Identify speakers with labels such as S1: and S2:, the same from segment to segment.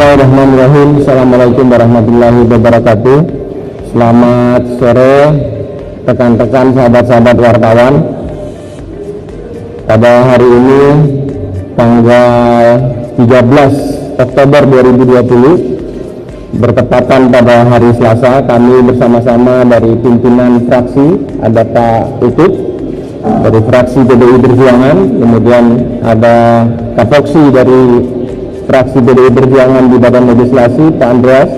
S1: Bismillahirrahmanirrahim. Assalamualaikum warahmatullahi wabarakatuh. Selamat sore rekan-rekan, sahabat-sahabat wartawan. Pada hari ini tanggal 13 Oktober 2020 bertepatan pada hari Selasa, kami bersama-sama dari pimpinan fraksi, ada Pak Utut dari fraksi PDI Perjuangan, kemudian ada Kapoksi dari fraksi PDI Perjuangan di Badan Legislasi, Pak Andreas.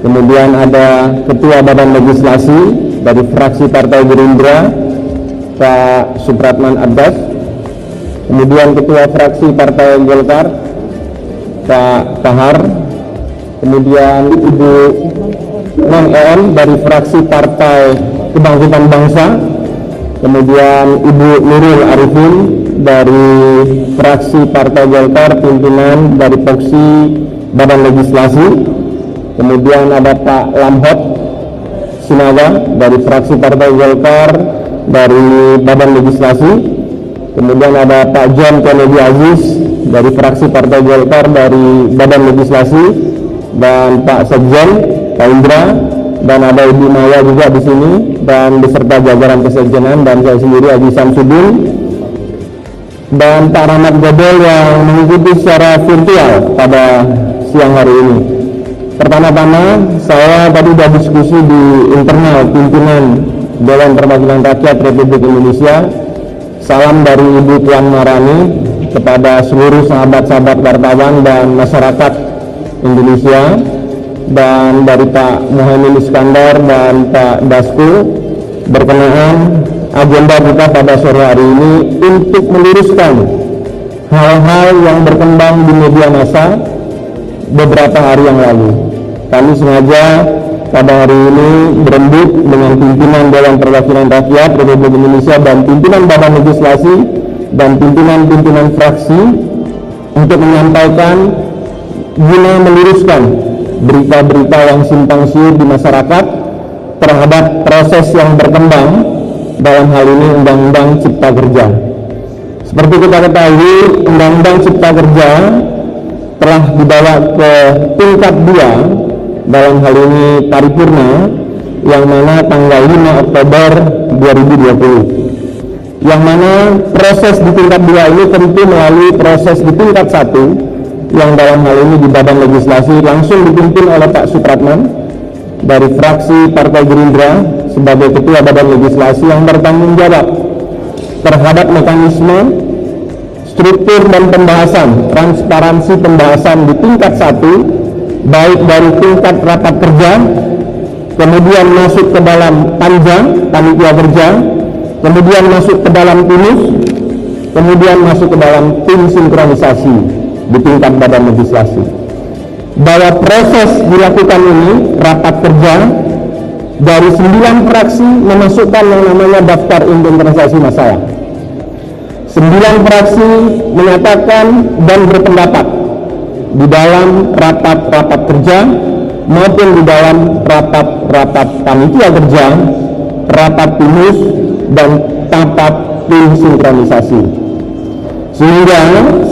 S1: Kemudian ada Ketua Badan Legislasi dari fraksi Partai Gerindra, Pak Supratman Abbas. Kemudian Ketua fraksi Partai Golkar, Pak Kahar. Kemudian Ibu Non EM dari fraksi Partai Kebangkitan Bangsa. Kemudian Ibu Nurul Arifin dari fraksi Partai Golkar, pimpinan dari Poksi Badan Legislasi. Kemudian ada Pak Lamhot Sinaga dari fraksi Partai Golkar dari Badan Legislasi. Kemudian ada Pak John Kennedy Aziz dari fraksi Partai Golkar dari Badan Legislasi, dan Pak Sekjen Pak Indra, dan ada Ibu Maya juga di sini, dan beserta jajaran kesekjenan, dan saya sendiri Haji Samsudin, dan Pak Rahmat Godel yang mengikuti secara virtual pada siang hari ini. Pertama-tama saya tadi sudah diskusi di internal pimpinan Dewan Perwakilan Rakyat Republik Indonesia. Salam dari Ibu Puan Maharani kepada seluruh sahabat-sahabat wartawan dan masyarakat Indonesia, dan dari Pak Muhaimin Iskandar dan Pak Dasko berkenaan agenda kita pada sore hari ini untuk meluruskan hal-hal yang berkembang di media massa beberapa hari yang lalu. Kami sengaja pada hari ini berembuk dengan pimpinan Dewan Perwakilan Rakyat Republik Indonesia dan pimpinan Badan Legislasi dan pimpinan-pimpinan fraksi untuk menyampaikan guna meluruskan berita-berita yang simpang siur di masyarakat terhadap proses yang berkembang, dalam hal ini Undang-Undang Cipta Kerja. Seperti kita ketahui, Undang-Undang Cipta Kerja telah dibawa ke tingkat 2, dalam hal ini paripurna, yang mana tanggal 5 Oktober 2020. Yang mana proses di tingkat 2 ini tentu melalui proses di tingkat 1, yang dalam hal ini di Badan Legislasi langsung dipimpin oleh Pak Supratman dari fraksi Partai Gerindra sebagai Ketua Badan Legislasi yang bertanggung jawab terhadap mekanisme, struktur dan pembahasan, transparansi pembahasan di tingkat 1, baik dari tingkat rapat kerja, kemudian masuk ke dalam panitia kerja, kemudian masuk ke dalam pinus, kemudian masuk ke dalam tim sinkronisasi di tingkat Badan Legislasi. Bahwa proses dilakukan ini, rapat kerja dari 9 fraksi memasukkan yang namanya daftar inventarisasi masalah. 9 fraksi menyatakan dan berpendapat di dalam rapat-rapat kerja maupun di dalam rapat-rapat panitia kerja, rapat pinus, dan rapat tim sinkronisasi. Sehingga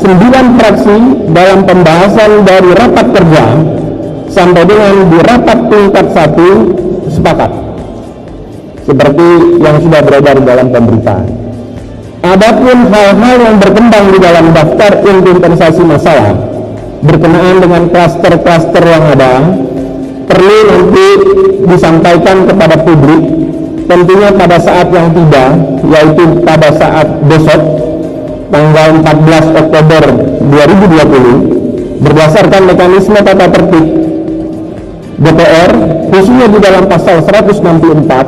S1: 9 fraksi dalam pembahasan dari rapat kerja sampai dengan di rapat tingkat 1 sepakat, seperti yang sudah beredar dalam pemberitaan. Adapun hal-hal yang berkembang di dalam daftar inventarisasi masalah berkenaan dengan klaster-klaster yang ada, perlu nanti disampaikan kepada publik, tentunya pada saat yang tiba, yaitu pada saat besok tanggal 14 Oktober 2020, berdasarkan mekanisme tata tertib DPR, khususnya di dalam pasal 164,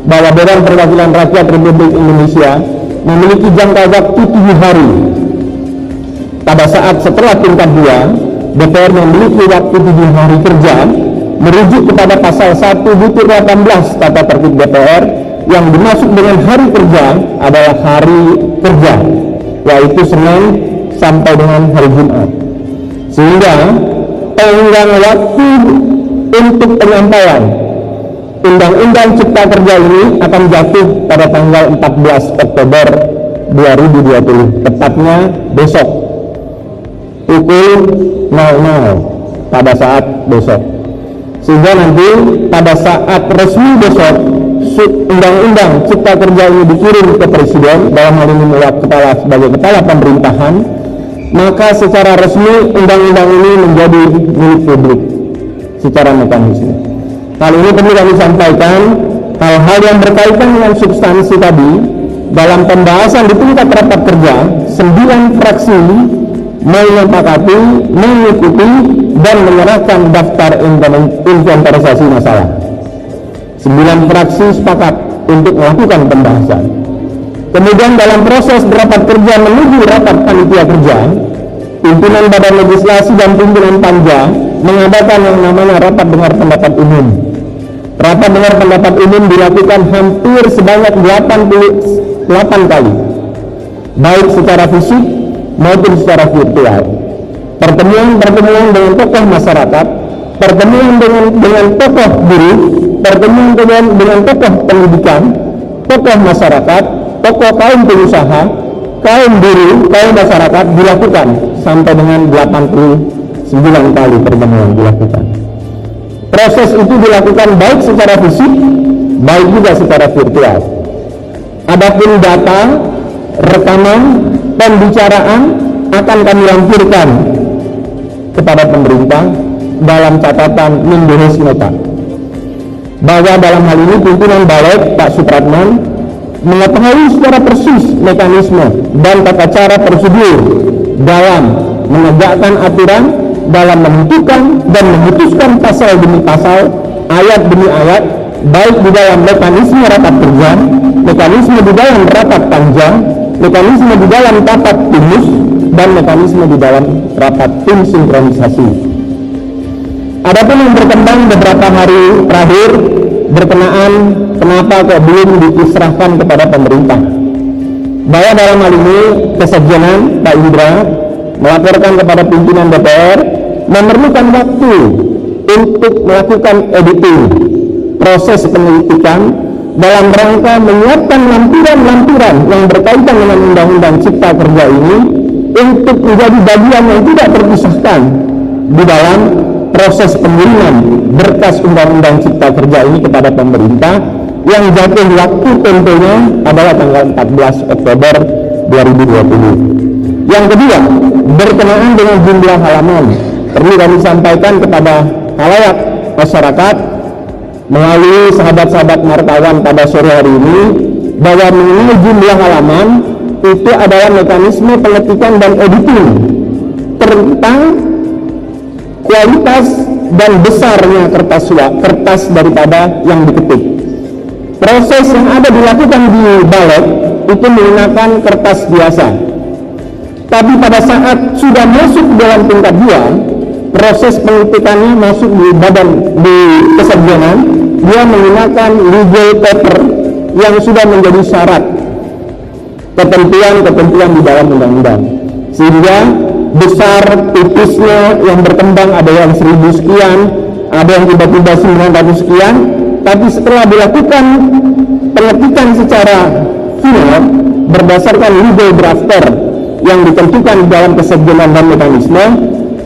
S1: bahwa Dewan Perwakilan Rakyat Republik Indonesia memiliki jangka waktu 7 hari. Pada saat setelah tingkat 2, DPR memiliki waktu 7 hari kerja merujuk kepada pasal 1/18 tata tertib DPR, yang dimaksud dengan hari kerja adalah hari kerja, yaitu Senin sampai dengan hari Jumat. Sehingga tenggang waktu untuk penyampaian Undang-Undang Cipta Kerja ini akan jatuh pada tanggal 14 Oktober 2020, tepatnya besok pukul 00 pada saat besok. Sehingga nanti pada saat resmi besok undang-undang Cipta Kerja ini dikirim ke Presiden, dalam hal ini sebagai kepala pemerintahan, maka secara resmi undang-undang ini menjadi milik publik secara mekanisme. Hal ini perlu kami sampaikan. Hal-hal yang berkaitan dengan substansi tadi dalam pembahasan di tingkat rapat kerja, 9 fraksi menyepakati, mengikuti dan menyerahkan daftar inventarisasi masalah. 9 fraksi sepakat untuk melakukan pembahasan. Kemudian dalam proses rapat kerja menuju rapat panitia kerja, pimpinan Badan Legislasi dan pimpinan Panja mengadakan yang namanya rapat dengar pendapat umum. Rapat dengar pendapat umum dilakukan hampir sebanyak 88 kali, baik secara fisik maupun secara virtual. Pertemuan-pertemuan dengan tokoh masyarakat, pertemuan dengan tokoh buruh, pertemuan dengan tokoh pendidikan, tokoh masyarakat, tokoh kaum pengusaha, kaum buruh, kaum masyarakat dilakukan sampai dengan 89 kali pertemuan dilakukan. Proses itu dilakukan baik secara fisik, baik juga secara virtual. Adapun data, rekaman, pembicaraan akan kami lampirkan kepada pemerintah dalam catatan Menderes Nota. Bahwa dalam hal ini pimpinan Balek Pak Supratman mengetahui secara persis mekanisme dan tata cara prosedur dalam menegakkan aturan, dalam menentukan dan memutuskan pasal demi pasal, ayat demi ayat, baik di dalam mekanisme rapat kerja, mekanisme di dalam rapat panja, mekanisme di dalam rapat timus, dan mekanisme di dalam rapat tim sinkronisasi. Adapun yang berkembang beberapa hari terakhir berkenaan kenapa kok belum diserahkan kepada pemerintah. Bahwa dalam hal ini kesekjenan Pak Indra melaporkan kepada pimpinan DPR memerlukan waktu untuk melakukan editing, proses penyelidikan dalam rangka menyiapkan lampiran-lampiran yang berkaitan dengan Undang-Undang Cipta Kerja ini untuk menjadi bagian yang tidak terpisahkan di dalam proses pengiriman berkas Undang-Undang Cipta Kerja ini kepada pemerintah, yang jatuh waktu tentunya adalah tanggal 14 Oktober 2020. Yang kedua, berkenaan dengan jumlah halaman, perlu kami sampaikan kepada khalayak masyarakat melalui sahabat-sahabat wartawan pada sore hari ini bahwa mengenai jumlah halaman itu adalah mekanisme pengetikan dan editing tentang kualitas dan besarnya kertas daripada yang diketik. Proses yang ada dilakukan di Balek itu menggunakan kertas biasa. Tapi pada saat sudah masuk dalam tingkat 2, proses pengetikannya masuk di kesekjenan, dia menggunakan legal paper yang sudah menjadi syarat ketentuan di dalam undang-undang. Sehingga besar tipisnya yang berkembang ada yang 1000 sekian, ada yang tiba-tiba 900 sekian, tapi setelah dilakukan pengetikan secara final berdasarkan legal drafter yang ditentukan dalam kesekjenan dan mekanisme,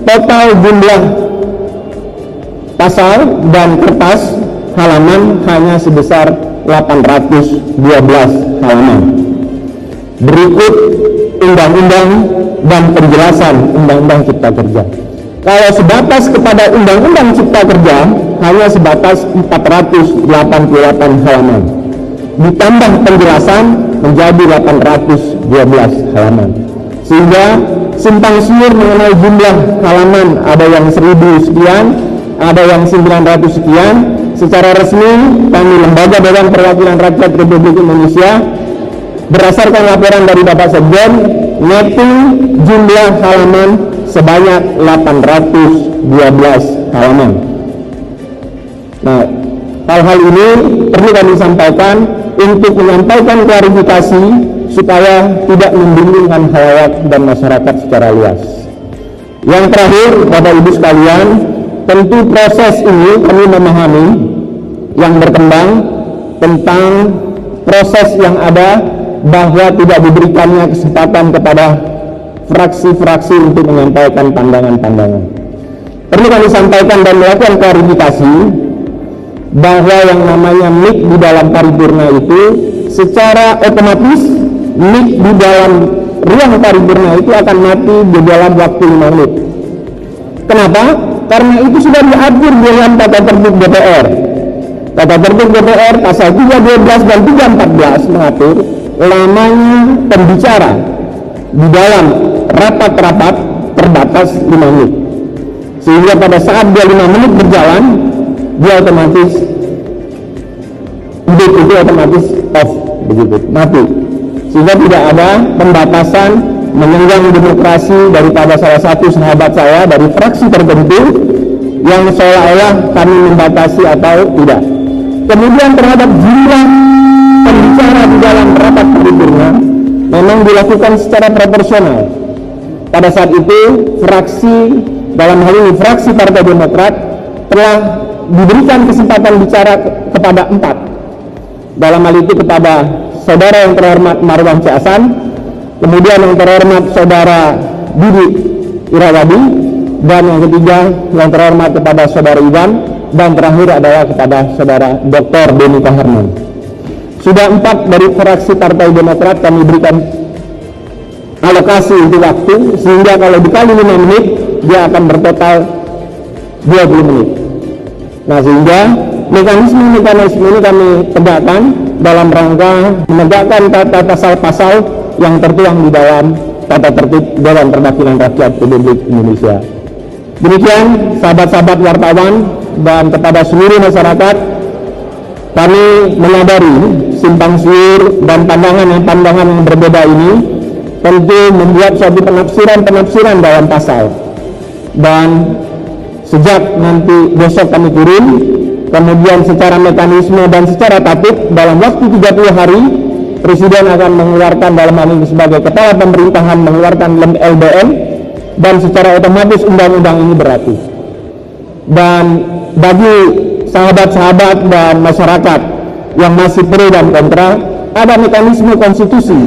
S1: total jumlah pasal dan kertas halaman hanya sebesar 812 halaman. Berikut undang-undang dan penjelasan Undang-Undang Cipta Kerja. Kalau sebatas kepada Undang-Undang Cipta Kerja hanya sebatas 488 halaman. Ditambah penjelasan menjadi 812 halaman. Sehingga simpang siur mengenai jumlah halaman ada yang 1000 sekian, ada yang 900 sekian. Secara resmi kami Lembaga Dewan Perwakilan Rakyat Republik Indonesia berdasarkan laporan dari Bapak Sekjen, mapping jumlah halaman sebanyak 812 halaman. Nah, hal-hal ini perlu kami sampaikan untuk menyampaikan klarifikasi supaya tidak membingungkan khalayak dan masyarakat secara luas. Yang terakhir, Bapak Ibu sekalian, tentu proses ini kami memahami yang berkembang tentang proses yang ada bahwa tidak diberikannya kesempatan kepada fraksi-fraksi untuk menyampaikan pandangan-pandangan. perlu kami sampaikan dan melakukan klarifikasi bahwa yang namanya mic di dalam paripurna itu secara otomatis mic di dalam ruang paripurna itu akan mati di dalam waktu 5 menit. Kenapa? Karena itu sudah diatur di dalam tata tertib DPR. Tata tertib DPR pasal 312 dan 314 mengatur lamanya pembicara di dalam rapat-rapat terbatas 5 menit. Sehingga pada saat dia 5 menit berjalan, dia otomatis itu otomatis off, begitu, mati. Sehingga tidak ada pembatasan menenggang demokrasi daripada salah satu sahabat saya dari fraksi tertentu yang seolah-olah kami membatasi atau tidak. Kemudian terhadap jumlah pembicara di dalam rapat paripurna memang dilakukan secara proporsional. Pada saat itu fraksi, dalam hal ini fraksi Partai Demokrat, telah diberikan kesempatan bicara kepada 4. Dalam hal itu kepada saudara yang terhormat Marwan C. Hasan, kemudian yang terhormat saudara Didi Irawadi, dan yang ketiga yang terhormat kepada saudara Iwan, dan terakhir adalah kepada saudara Dr. Beni Kaharman. Sudah 4 dari fraksi Partai Demokrat kami berikan alokasi untuk waktu, sehingga kalau dikali 5 menit dia akan bertotal 20 menit. Nah, sehingga mekanisme ini kami tegakkan dalam rangka menegakkan pasal-pasal yang tertuang di dalam tata tertib Dewan Perwakilan Rakyat Republik Indonesia. Demikian sahabat-sahabat wartawan dan kepada seluruh masyarakat, kami menyadari simpang siur dan pandangan yang berbeda ini tentu membuat suatu penafsiran dalam pasal. Dan sejak nanti besok kami turun, kemudian secara mekanisme dan secara tatip dalam waktu 30 hari Presiden akan mengeluarkan, dalam hal ini sebagai kepala pemerintahan, mengeluarkan LDM, dan secara otomatis undang-undang ini berlaku. Dan bagi sahabat-sahabat dan masyarakat yang masih pro dan kontra, ada mekanisme konstitusi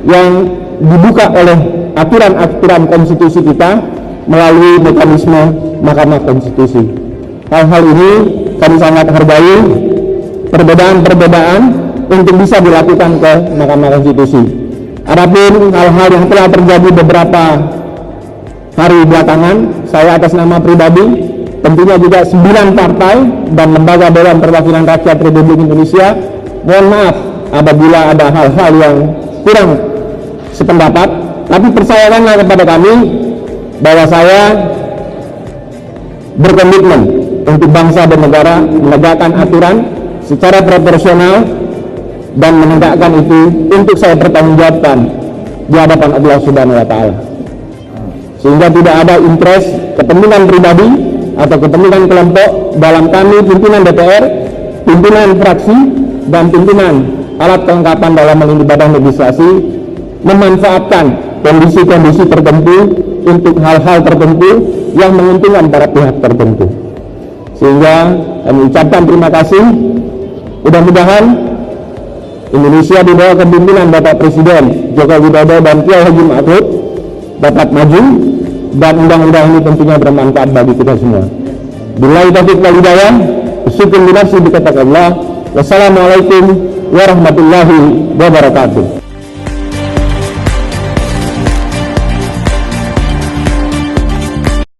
S1: yang dibuka oleh aturan-aturan konstitusi kita melalui mekanisme Mahkamah Konstitusi. Hal-hal ini kami sangat hargai perbedaan-perbedaan untuk bisa dilakukan ke Mahkamah Konstitusi. Adapun hal-hal yang telah terjadi beberapa hari belakangan, saya atas nama pribadi, tentunya juga 9 partai dan lembaga Dewan Perwakilan Rakyat Republik Indonesia, mohon maaf apabila ada hal-hal yang kurang sependapat, tapi percayakanlah kepada kami bahwa saya berkomitmen untuk bangsa dan negara, menegakkan aturan secara proporsional dan menegakkan itu untuk saya pertanggungjawabkan di hadapan Allah Subhanahu wa Ta'ala. Sehingga tidak ada interest kepentingan pribadi atau kepentingan kelompok dalam kami pimpinan DPR, pimpinan fraksi, dan pimpinan alat kelengkapan dalam badan legislasi memanfaatkan kondisi-kondisi tertentu untuk hal-hal tertentu yang menguntungkan para pihak tertentu. Sehingga kami ucapkan terima kasih. Mudah-mudahan Indonesia di bawah kepemimpinan Bapak Presiden Joko Widodo dan Kiai Haji Ma'ruf dapat maju, dan undang-undang ini tentunya bermanfaat bagi kita semua. Billahi taufiq wal hidayah. Syukur binafsi bi kata Allah. Wassalamualaikum warahmatullahi wabarakatuh.